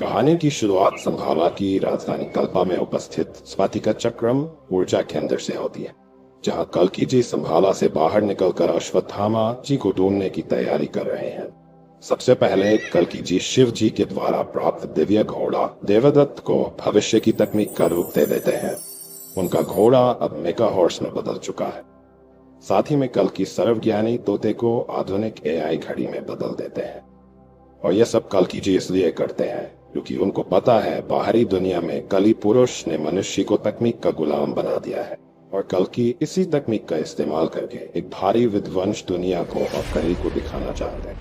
कहानी की शुरुआत संभाला की राजधानी कल्पा में उपस्थित स्वातिका चक्रम ऊर्जा केंद्र से होती है, जहां कल्कि जी संभाला से बाहर निकलकर अश्वत्थामा जी को ढूंढने की तैयारी कर रहे हैं। सबसे पहले कल्कि जी शिव जी के द्वारा प्राप्त दिव्य घोड़ा देवदत्त को भविष्य की तकनीक का रूप दे देते हैं। उनका घोड़ा अब मेगा हॉर्स में बदल चुका है। साथ ही में कल्कि सर्वज्ञानी तोते को आधुनिक एआई घड़ी में बदल देते हैं। और यह सब कल्कि जी इसलिए करते हैं क्योंकि उनको पता है बाहरी दुनिया में कली पुरुष ने मनुष्य को तकनीक का गुलाम बना दिया है, और कल्कि इसी तकनीक का इस्तेमाल करके एक भारी विध्वंस दुनिया को और कली को दिखाना चाहते हैं,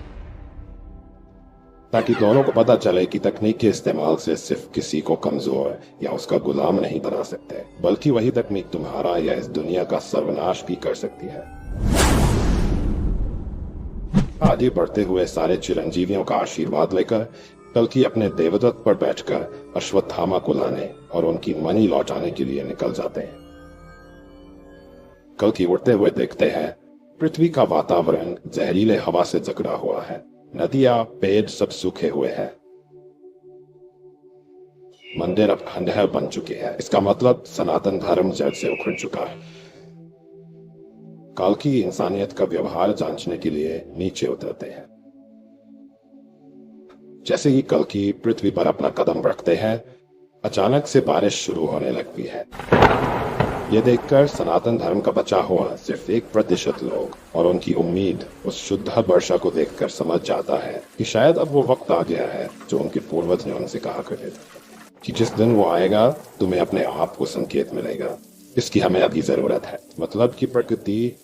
ताकि दोनों को पता चले कि तकनीक के इस्तेमाल से सिर्फ किसी को कमजोर या उसका गुलाम नहीं बना सकते, बल्कि वही तकनीक तुम्हारा या इस दुनिया का सर्वनाश भी कर सकती है। आगे बढ़ते हुए सारे चिरंजीवियों का आशीर्वाद लेकर कल्कि अपने देवदत्त पर बैठकर अश्वत्थामा को लाने और उनकी मणि लौटाने के लिए निकल जाते हैं। कल्कि उड़ते हुए देखते हैं पृथ्वी का वातावरण जहरीले हवा से जकड़ा हुआ है। नदियां पेड़ सब सूखे हुए हैं। मंदिर अब खंडहर बन चुके हैं। इसका मतलब सनातन धर्म जड़ से उखड़ चुका है। कल्कि इंसानियत का व्यवहार जांचने के लिए नीचे उतरते हैं। जैसे ही कल्कि पृथ्वी पर अपना कदम रखते हैं, अचानक से बारिश शुरू होने लगती है। यह देखकर सनातन धर्म का बचा हुआ सिर्फ 1% लोग और उनकी उम्मीद उस शुद्ध वर्षा को देखकर समझ जाता है कि शायद अब वो वक्त आ गया है जो उनके पूर्वज ने उनसे कहा करते थे कि जिस दिन वो आएगा तुम्हें अपने आप को संकेत मिलेगा। इसकी हमें अभी जरूरत है, मतलब की प्रकृति।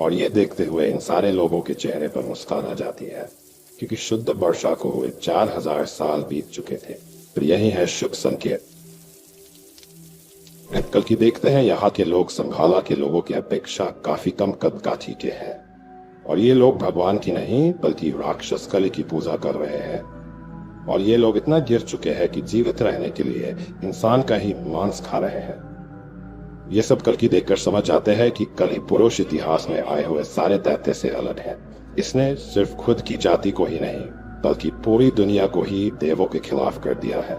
और ये देखते हुए इन सारे लोगों के चेहरे पर मुस्कान आ जाती है, क्योंकि शुद्ध वर्षा को हुए 4000 साल बीत चुके थे। तो यही है शुभ संकेत। कल्कि देखते हैं यहाँ के लोग संभाला के लोगों की अपेक्षा काफी कम कदकाठी के हैं, और ये लोग भगवान की नहीं बल्कि राक्षस कली की पूजा कर रहे हैं। और ये लोग इतना गिर चुके हैं कि जीवित रहने के लिए इंसान का ही मांस खा रहे हैं। ये सब कल्कि देखकर समझ जाते हैं कि कली पुरुष इतिहास में आए हुए सारे दैत्य से अलग है। इसने सिर्फ खुद की जाति को ही नहीं बल्कि पूरी दुनिया को ही देवों के खिलाफ कर दिया है।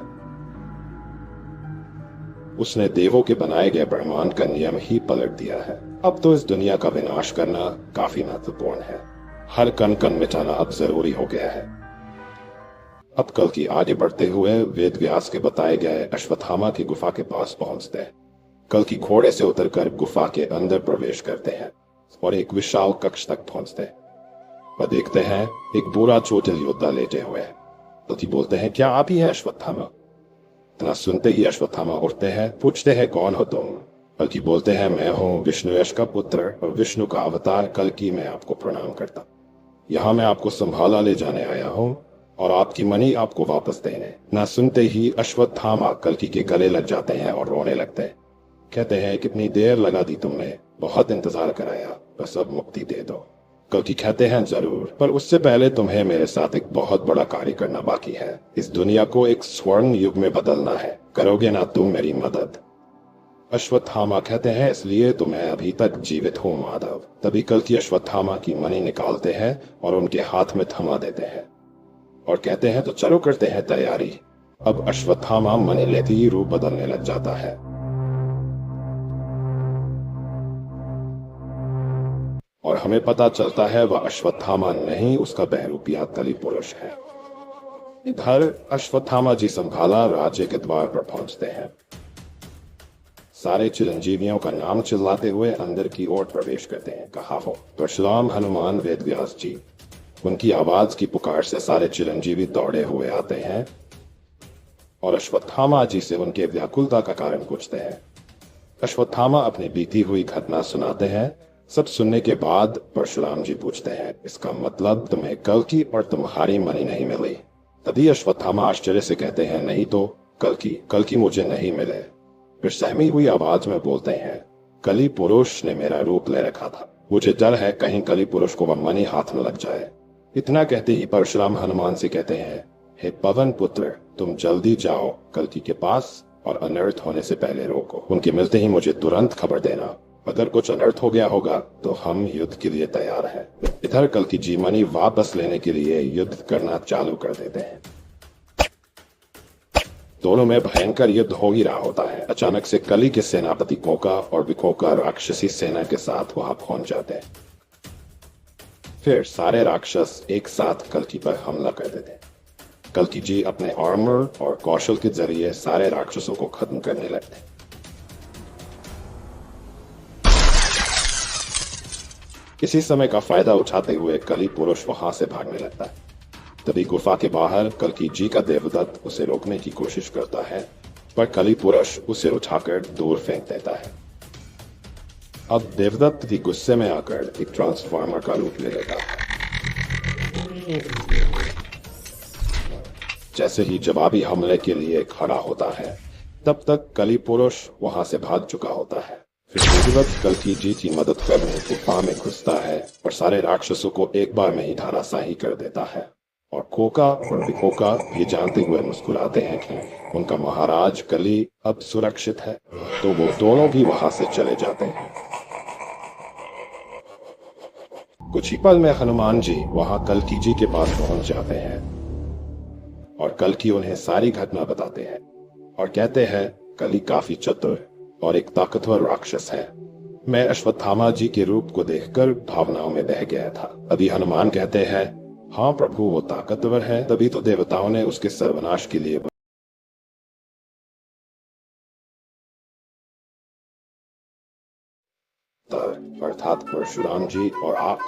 उसने देवों के बनाए गए ब्रह्मांड का नियम ही पलट दिया है। अब तो इस दुनिया का विनाश करना काफी महत्वपूर्ण है। हर कण कण मिटाना अब जरूरी हो गया है। अब कल्कि आगे बढ़ते हुए वेद व्यास के बताए गए अश्वत्थामा की गुफा के पास पहुंचते हैं। कल्कि घोड़े से उतरकर गुफा के अंदर प्रवेश करते हैं और एक विशाल कक्ष तक पहुंचते हैं। वह देखते हैं एक बुरा चोटिल योद्धा लेटे हुए हैं। कल्कि बोलते हैं, क्या आप ही हैं अश्वत्थामा? इतना सुनते ही अश्वत्थामा उठते हैं, पूछते हैं, कौन हो तुम? कल्कि बोलते हैं, मैं हूँ विष्णुयश का पुत्र और विष्णु का अवतार कल्कि। मैं आपको प्रणाम करता। यहाँ मैं आपको संभाला ले जाने आया हूँ और आपकी मणि आपको वापस देने। ना सुनते ही अश्वत्थामा कल्कि के गले लग जाते हैं और रोने लगते हैं। कहते हैं, कितनी देर लगा दी तुमने, बहुत इंतजार कराया, बस अब मुक्ति दे दो। कल्कि कहते हैं, जरूर, पर उससे पहले तुम्हें मेरे साथ एक बहुत बड़ा कार्य करना बाकी है। इस दुनिया को एक स्वर्ण युग में बदलना है। करोगे ना तुम मेरी मदद? अश्वत्थामा कहते हैं, इसलिए तो मैं अभी तक जीवित हूँ माधव। तभी कल्कि अश्वत्थामा की मणि निकालते हैं और उनके हाथ में थमा देते हैं और कहते हैं, तो चलो करते हैं तैयारी। अब अश्वत्थामा मणि लेते ही रूप बदलने लग जाता है और हमें पता चलता है वह अश्वत्थामा नहीं, उसका बहरूपिया कली पुरुष है। इधर अश्वत्थामा जी संभाला राज्य के द्वार पर पहुंचते हैं। सारे चिरंजीवियों का नाम चिल्लाते हुए अंदर की ओर प्रवेश करते हैं। कहा हो परशुराम, हनुमान, वेदव्यास जी। उनकी आवाज की पुकार से सारे चिरंजीवी दौड़े हुए आते हैं और अश्वत्थामा जी से उनके व्याकुलता का कारण पूछते हैं। अश्वत्थामा अपनी बीती हुई घटना सुनाते हैं। सब सुनने के बाद परशुराम जी पूछते हैं, इसका मतलब तुम्हें कल्कि और तुम्हारी मणि नहीं मिली? तभी अश्वत्थामा आश्चर्य से कहते हैं, नहीं तो कल्कि मुझे नहीं मिले। फिर सहमी हुई आवाज में बोलते हैं, कली पुरुष ने मेरा रूप ले रखा था। मुझे डर है कहीं कली पुरुष को वह मणि हाथ में लग जाए। इतना कहते ही परशुराम हनुमान से कहते हैं, हे पवन पुत्र, तुम जल्दी जाओ कल्कि के पास और अनर्थ होने से पहले रोको। उनके मिलते ही मुझे तुरंत खबर देना। अगर कुछ अनर्थ हो गया होगा तो हम युद्ध के लिए तैयार हैं। इधर कल्कि जी मणि वापस लेने के लिए युद्ध करना चालू कर देते हैं। दोनों में भयंकर युद्ध हो ही रहा होता है। अचानक से कली के सेनापति कोका और विकोका राक्षसी सेना के साथ वहां पहुंच जाते हैं। फिर सारे राक्षस एक साथ कल्कि पर हमला कर देते हैं। कल्कि जी अपने आर्मर और कौशल के जरिए सारे राक्षसों को खत्म करने लगते हैं। इसी समय का फायदा उठाते हुए कली पुरुष वहां से भागने लगता है। तभी गुफा के बाहर कल्कि जी का देवदत्त उसे रोकने की कोशिश करता है, पर कली पुरुष उसे उठाकर दूर फेंक देता है। अब देवदत्त भी गुस्से में आकर एक ट्रांसफार्मर का रूप ले लेता है। जैसे ही जवाबी हमले के लिए खड़ा होता है, तब तक कली पुरुष वहां से भाग चुका होता है। फिर देवदत्त कल्कि जी की मदद करने गुफा में घुसता है और सारे राक्षसों को एक बार में ही धराशायी कर देता है। और कोका और विकोका ये जानते हुए मुस्कुराते हैं कि उनका महाराज कली अब सुरक्षित है, तो वो दोनों भी वहां से चले जाते हैं। कुछ ही पल में हनुमान जी वहां कल्कि जी के पास पहुंच जाते हैं और कल्कि उन्हें सारी घटना बताते हैं और कहते हैं कली काफी चतुर और एक ताकतवर राक्षस है। मैं अश्वत्थामा जी के रूप को देखकर भावनाओं में बह गया था। अभी हनुमान कहते हैं, हाँ प्रभु, वो ताकतवर है, तभी तो देवताओं ने उसके सर्वनाश के लिए अर्थात परशुराम जी और आप,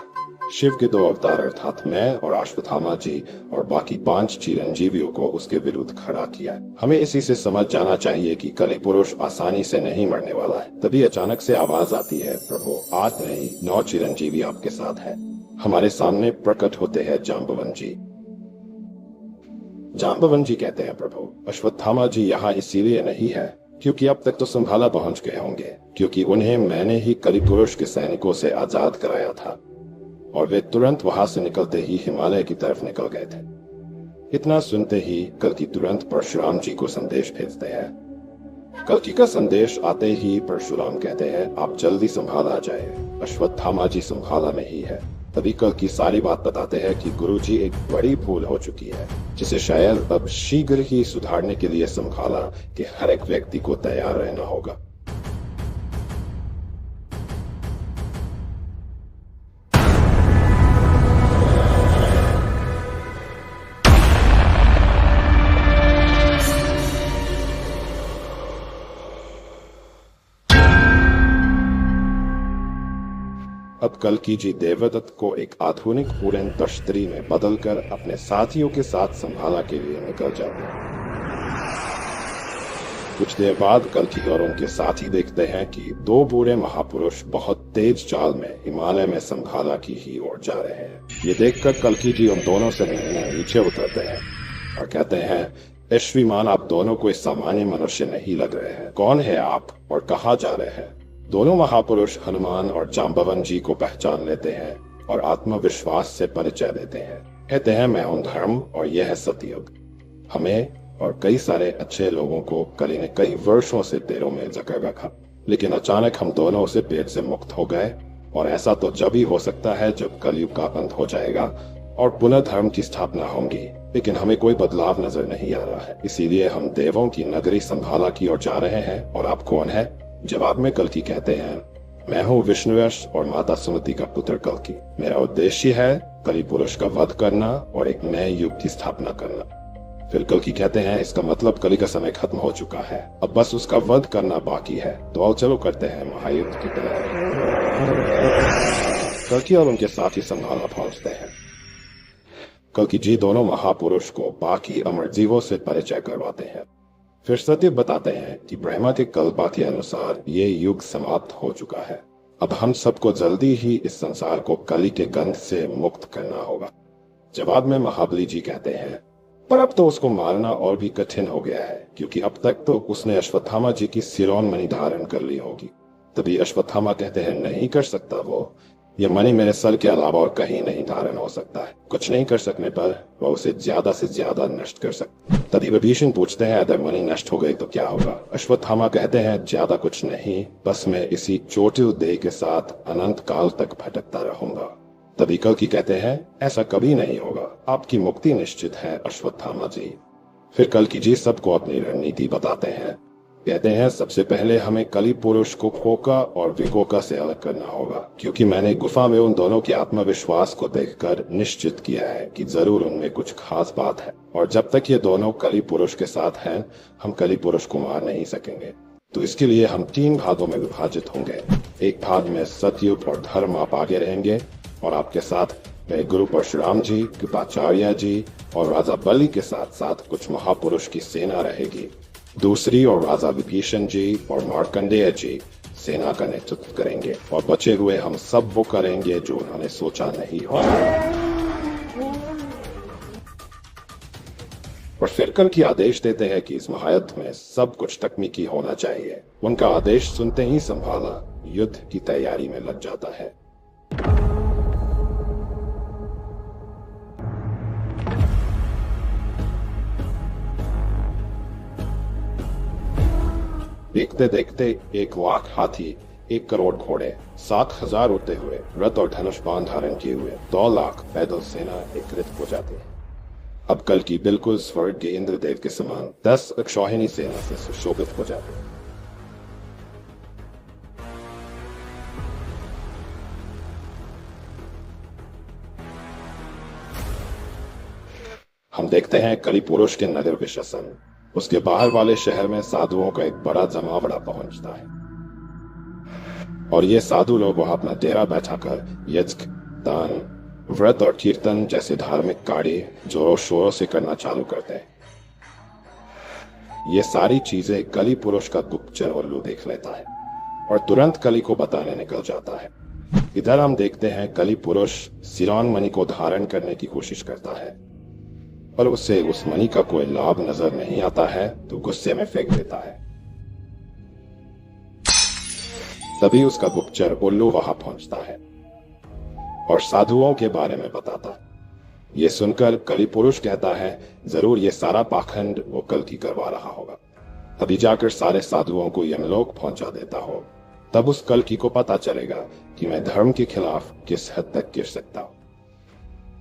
शिव के 2 अवतार अर्थात मैं और अश्वत्थामा जी और बाकी 5 चिरंजीवियों को उसके विरुद्ध खड़ा किया। हमें इसी से समझ जाना चाहिए कि कली पुरुष आसानी से नहीं मरने वाला है। तभी अचानक से आवाज आती है, प्रभु आज नहीं 9 चिरंजीवी आपके साथ है। हमारे सामने प्रकट होते हैं जांबवन जी। जांबवन जी कहते हैं, प्रभु अश्वत्थामा जी यहाँ इसीलिए नहीं है क्योंकि अब तक तो संभाला पहुंच गए होंगे, क्योंकि उन्हें मैंने ही कली पुरुष के सैनिकों से आजाद कराया था और वे तुरंत वहां से निकलते ही हिमालय की तरफ निकल गए थे। इतना सुनते ही कल्कि तुरंत परशुराम जी को संदेश भेजते हैं। कल्कि का संदेश आते ही परशुराम कहते हैं, आप जल्दी संभाला जाए, अश्वत्थामा जी संभाला में ही है। तभी कल्कि सारी बात बताते हैं कि गुरुजी एक बड़ी भूल हो चुकी है, जिसे शायद अब शीघ्र ही सुधारने के लिए संभाला कि हर एक व्यक्ति को तैयार रहना होगा। अब कल्कि जी देवदत्त को एक आधुनिक उड़न तश्तरी में बदलकर अपने साथियों के साथ संभाला के लिए निकल जाते हैं। कुछ देर बाद कल्कि और उनके साथी देखते हैं कि 2 बूढ़े महापुरुष बहुत तेज चाल में हिमालय में संभाला की ही ओर जा रहे हैं। ये देखकर कल्कि जी उन दोनों से मिलने नीचे उतरते हैं और कहते हैं, श्रीमान आप दोनों कोई सामान्य मनुष्य नहीं लग रहे हैं। कौन है आप और कहाँ जा रहे हैं? दोनों महापुरुष हनुमान और जांबवन जी को पहचान लेते हैं और आत्मविश्वास से परिचय देते हैं। कहते हैं, मैं हूं धर्म और यह है सतयुग। हमें और कई सारे अच्छे लोगों को कली ने कई वर्षों से तेरों में जकड़ रखा, लेकिन अचानक हम दोनों उसे पेट से मुक्त हो गए और ऐसा तो जब ही हो सकता है जब कलयुग का अंत हो जाएगा और पुनः धर्म की स्थापना होगी। लेकिन हमें कोई बदलाव नजर नहीं आ रहा है, इसीलिए हम देवों की नगरी संभाला की ओर जा रहे हैं। और आप कौन है? जवाब में कल्कि कहते हैं, मैं हूँ विष्णुयश और माता सुमति का पुत्र कल्कि। मेरा उद्देश्य है कली पुरुष का वध करना और एक नए युग की स्थापना करना। फिर कल्कि कहते हैं, इसका मतलब कली का समय खत्म हो चुका है, अब बस उसका वध करना बाकी है। तो आओ चलो करते हैं महायुद्ध की तैयारी। कल्कि और उनके साथी संभाला पहुंचते हैं। कल्कि जी दोनों महापुरुष को बाकी अमर जीवों से परिचय करवाते हैं। फिर सत्यव बताते हैं कि ब्रह्मा के कल्पा के अनुसार ये युग समाप्त हो चुका है। अब हम सबको जल्दी ही इस संसार को कली के गंध से मुक्त करना होगा। जवाब में महाबली जी कहते हैं, पर अब तो उसको मारना और भी कठिन हो गया है, क्योंकि अब तक तो उसने अश्वत्थामा जी की शिरोमणि धारण कर ली होगी। तभी अश्वत्थामा कहते हैं, नहीं कर सकता वो, यह मणि मेरे सर के अलावा और कहीं नहीं धारण हो सकता है। कुछ नहीं कर सकने पर वह उसे ज्यादा से ज्यादा नष्ट कर सकता। तभी विभीषण पूछते हैं, अगर मणि नष्ट हो गई तो क्या होगा? अश्वत्थामा कहते हैं, ज्यादा कुछ नहीं, बस मैं इसी चोटिल देह के साथ अनंत काल तक भटकता रहूंगा। तभी कल्कि कहते हैं, ऐसा कभी नहीं होगा, आपकी मुक्ति निश्चित है अश्वत्थामा जी। फिर कल्कि जी सबको अपनी रणनीति बताते हैं। कहते हैं सबसे पहले हमें कली पुरुष को कोका और विकोका से अलग करना होगा, क्योंकि मैंने गुफा में उन दोनों के आत्मविश्वास को देखकर निश्चित किया है कि जरूर उनमें कुछ खास बात है, और जब तक ये दोनों कली पुरुष के साथ हैं हम कली पुरुष को मार नहीं सकेंगे। तो इसके लिए हम 3 भागों में विभाजित होंगे। एक भाग में सतयुग और धर्म आप आगे रहेंगे और आपके साथ मेरे गुरु परशुराम जी, कृपाचार्य जी और राजा बलि के साथ साथ कुछ महापुरुष की सेना रहेगी। दूसरी ओर राजा विभीषण जी और मार्कंडेय जी सेना का नेतृत्व करेंगे, और बचे हुए हम सब वो करेंगे जो उन्होंने सोचा नहीं होगा। और फिर कल्कि आदेश देते हैं कि इस महायुद्ध में सब कुछ तकनीकी होना चाहिए। उनका आदेश सुनते ही संभाला युद्ध की तैयारी में लग जाता है। देखते देखते 1 लाख हाथी, 1 करोड़ घोड़े, 7,000 उड़ते हुए रथ और धनुष बाण धारण किए हुए 2 लाख पैदल सेना एकत्रित हो जाती है। अब कल्कि बिल्कुल स्वर्ग के इंद्रदेव के समान 10 अक्षौहिणी सेना से सुशोभित हो जाते हैं। हम देखते हैं कली पुरुष के नगर विशसन। उसके बाहर वाले शहर में साधुओं का एक बड़ा जमावड़ा पहुंचता है, और ये साधु लोग वहां अपना डेरा बैठाकर यज्ञ, दान, व्रत और कीर्तन जैसे धार्मिक कार्य जोरों शोरों से करना चालू करते हैं। ये सारी चीजें कली पुरुष का गुप्तचर उल्लू देख लेता है और तुरंत कली को बताने निकल जाता है। इधर हम देखते हैं कली पुरुष सिरौन मणि को धारण करने की कोशिश करता है, पर उसे उस मणि का कोई लाभ नजर नहीं आता है तो गुस्से में फेंक देता है। तभी उसका गुप्तचर उल्लू वहां पहुंचता है और साधुओं के बारे में बताता है। ये सुनकर कली पुरुष कहता है जरूर ये सारा पाखंड वो कल्कि करवा रहा होगा, तभी जाकर सारे साधुओं को यमलोक पहुंचा देता हो। तब उस कल्कि को पता चलेगा कि मैं धर्म के खिलाफ किस हद तक गिर सकता हूं।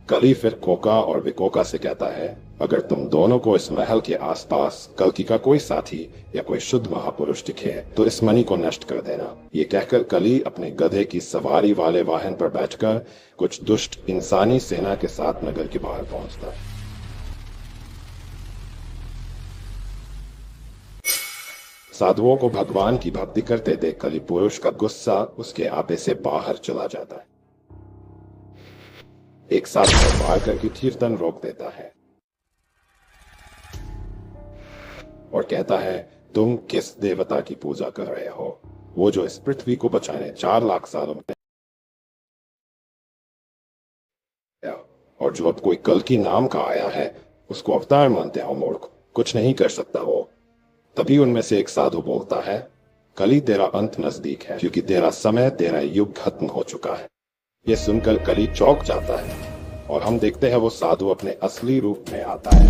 कली फिर कोका और विकोका से कहता है अगर तुम दोनों को इस महल के आसपास कल्कि का कोई साथी या कोई शुद्ध महापुरुष दिखे तो इस मणि को नष्ट कर देना। ये कहकर कली अपने गधे की सवारी वाले वाहन पर बैठकर कुछ दुष्ट इंसानी सेना के साथ नगर के बाहर पहुंचता है। साधुओं को भगवान की भक्ति करते देख कली पुरुष का गुस्सा उसके आपे से बाहर चला जाता है। एक साथ वार करके कीर्तन रोक देता है और कहता है तुम किस देवता की पूजा कर रहे हो, वो जो इस पृथ्वी को बचाने 4 लाख सालों में और जो अब कोई कल्कि नाम का आया है उसको अवतार मानते हो मूर्ख, कुछ नहीं कर सकता वो। तभी उनमें से एक साधु बोलता है कली तेरा अंत नजदीक है, क्योंकि तेरा समय, तेरा युग खत्म हो चुका है। ये सुनकर कली चौंक जाता है और हम देखते हैं वो साधु अपने असली रूप में आता है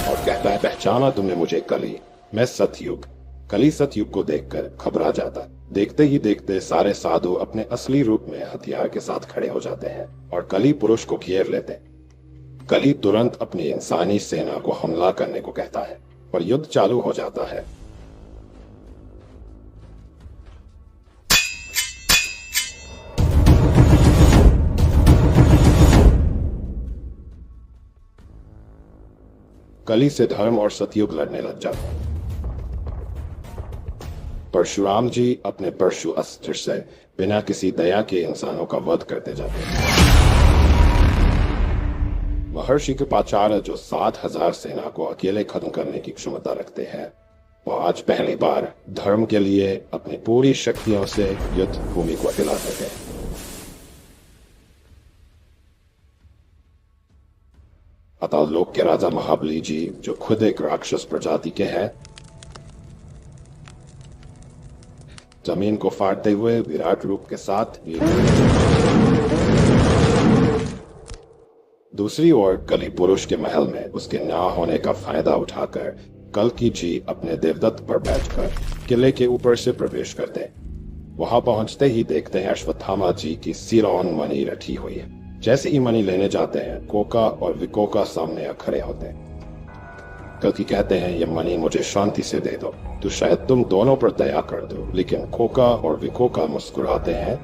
और कहता है पहचाना तुमने मुझे कली, मैं सतयुग। कली सतयुग को देखकर घबरा जाता। देखते ही देखते सारे साधु अपने असली रूप में हथियार के साथ खड़े हो जाते हैं और कली पुरुष को घेर लेते हैं। कली तुरंत अपनी इंसानी सेना को हमला करने को कहता है और युद्ध चालू हो जाता है। कली से धर्म और सतयुग लड़ने लग जाते हैं। परशुराम जी अपने परशु अस्त्र से बिना किसी दया के इंसानों का वध करते जाते हैं। महर्षि कृपाचार्य जो 7,000 सेना को अकेले खत्म करने की क्षमता रखते हैं, वो आज पहली बार धर्म के लिए अपनी पूरी शक्तियों से युद्ध भूमि को हिला सके। अतः लोक के राजा महाबली जी जो खुद एक राक्षस प्रजाति के हैं, जमीन को फाड़ते हुए विराट रूप के साथ दूसरी ओर कली पुरुष के महल में उसके ना होने का फायदा उठाकर कल्कि जी अपने देवदत्त पर बैठकर किले के ऊपर से प्रवेश करते। वहां पहुंचते ही देखते हैं अश्वत्थामा जी की सिरौन मणि रखी हुई है। जैसे ही मणि लेने जाते हैं कोका और विकोका सामने खड़े होते हैं। कल्कि कहते हैं ये मणि मुझे शांति से दे दो तो शायद तुम दोनों पर दया कर दो। लेकिन कोका और विकोका मुस्कुराते हैं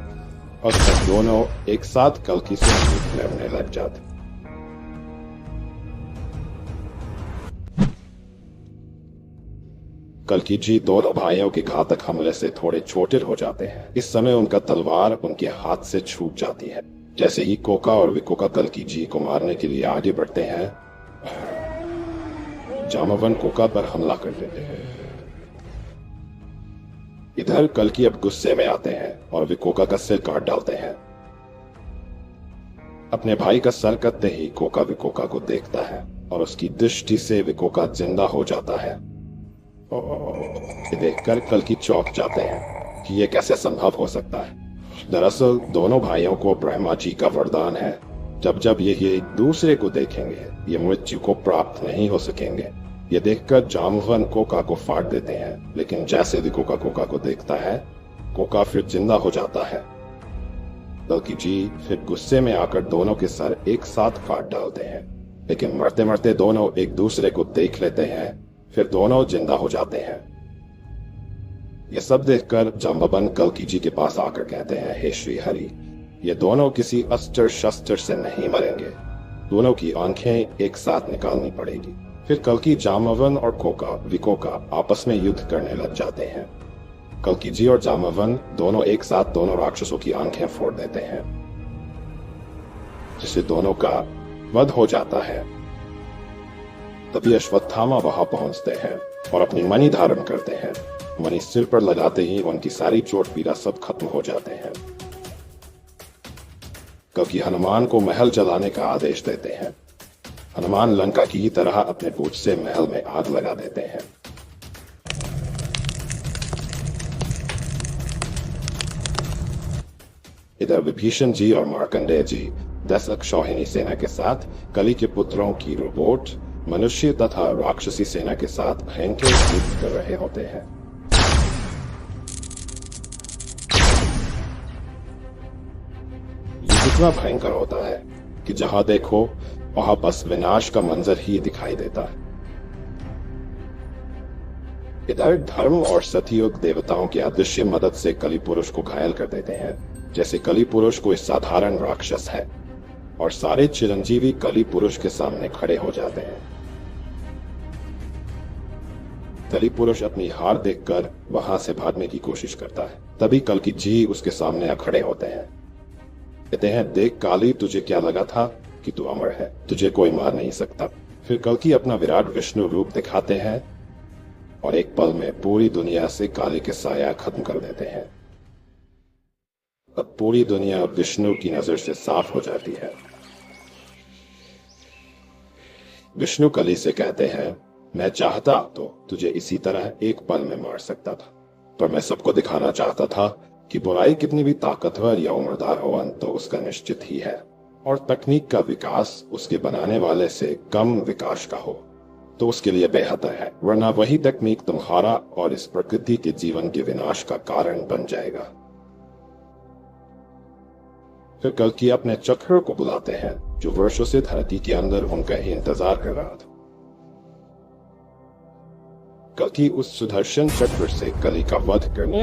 और सब दोनों एक साथ कल्कि से लड़ने लग जाते। कल्कि जी दोनों भाइयों के घातक हमले से थोड़े चोटिल हो जाते हैं। इस समय उनका तलवार उनके हाथ से छूट जाती है। जैसे ही कोका और विकोका कल्कि जी को मारने के लिए आगे बढ़ते हैं, जामवन कोका पर हमला कर देते हैं। इधर कल्कि अब गुस्से में आते हैं और विकोका का सिर काट डालते हैं। अपने भाई का सर कटते ही कोका विकोका को देखता है और उसकी दृष्टि से विकोका जिंदा हो जाता है। ये देखकर कल्कि चौंक जाते हैं कि ये कैसे संभव हो सकता है। दरअसल दोनों भाइयों को ब्रह्मा जी का वरदान है, जब जब ये एक दूसरे को देखेंगे ये मृत्यु को प्राप्त नहीं हो सकेंगे। ये देखकर जामवन कोका को फाड़ देते हैं, लेकिन जैसे विकोका कोका को देखता है, कोका फिर जिंदा हो जाता है। कल्कि जी फिर गुस्से में आकर दोनों के सर एक साथ काट डालते हैं, लेकिन मरते मरते दोनों एक दूसरे को देख लेते हैं, फिर दोनों जिंदा हो जाते हैं। ये सब देखकर जाम्बवन कल्कि जी के पास आकर कहते हैं, हे श्री हरि, ये दोनों किसी अस्त्र शस्त्र से नहीं मरेंगे, दोनों की आंखें एक साथ निकालनी पड़ेगी। फिर कल्कि जाम्बवन और कोका विकोका आपस में युद्ध करने लग जाते हैं। कल्कि जी और जाम्बवन दोनों एक साथ दोनों राक्षसों की आंखें फोड़ देते हैं, जिससे दोनों का वध हो जाता है। तभी अश्वत्थामा वहां पहुंचते हैं और अपनी मणि धारण करते हैं। मणि सिर पर लगाते ही उनकी सारी चोट पीड़ा सब खत्म हो जाते हैं। कल्कि हनुमान को महल जलाने का आदेश देते हैं। हनुमान लंका की तरह अपने पूछ से महल में आग लगा देते हैं। इधर विभीषण जी और मार्कंडेय जी 10 अक्षौहिणी सेना के साथ कलि के पुत्रों की रोबोट मनुष्य तथा राक्षसी सेना के साथ भयंकर युद्ध कर रहे होते हैं। ये इतना भयंकर होता है कि जहां देखो वहां बस विनाश का मंजर ही दिखाई देता है। इधर धर्म और सतयुग देवताओं की अदृश्य मदद से कलि पुरुष को घायल कर देते हैं। जैसे कलि पुरुष कोई साधारण राक्षस है और सारे चिरंजीवी कलि पुरुष के सामने खड़े हो जाते हैं। कलि पुरुष अपनी हार देखकर वहां से भागने की कोशिश करता है। तभी कल्कि जी उसके सामने आ खड़े होते हैं। कहते हैं, देख काली, तुझे क्या लगा था कि तू अमर है, तुझे कोई मार नहीं सकता। फिर कल्कि अपना विराट विष्णु रूप दिखाते हैं और एक पल में पूरी दुनिया से काली के साया खत्म कर देते हैं। अब पूरी दुनिया विष्णु की नजर से साफ हो जाती है। विष्णु कलि से कहते हैं, मैं चाहता तो तुझे इसी तरह एक पल में मार सकता था, पर मैं सबको दिखाना चाहता था कि बुराई कितनी भी ताकतवर या उम्रदार हो, अंत तो उसका निश्चित ही है और तकनीक का विकास उसके बनाने वाले से कम विकास का हो तो उसके लिए बेहतर है, वरना वही तकनीक तुम्हारा और इस प्रकृति के जीवन के विनाश का कारण बन जाएगा। फिर कल्कि अपने चक्र को बुलाते हैं जो वर्षों से धरती के अंदर उनका ही इंतजार कर रहा था। कल्कि उस सुदर्शन चक्र से कलि का वध करने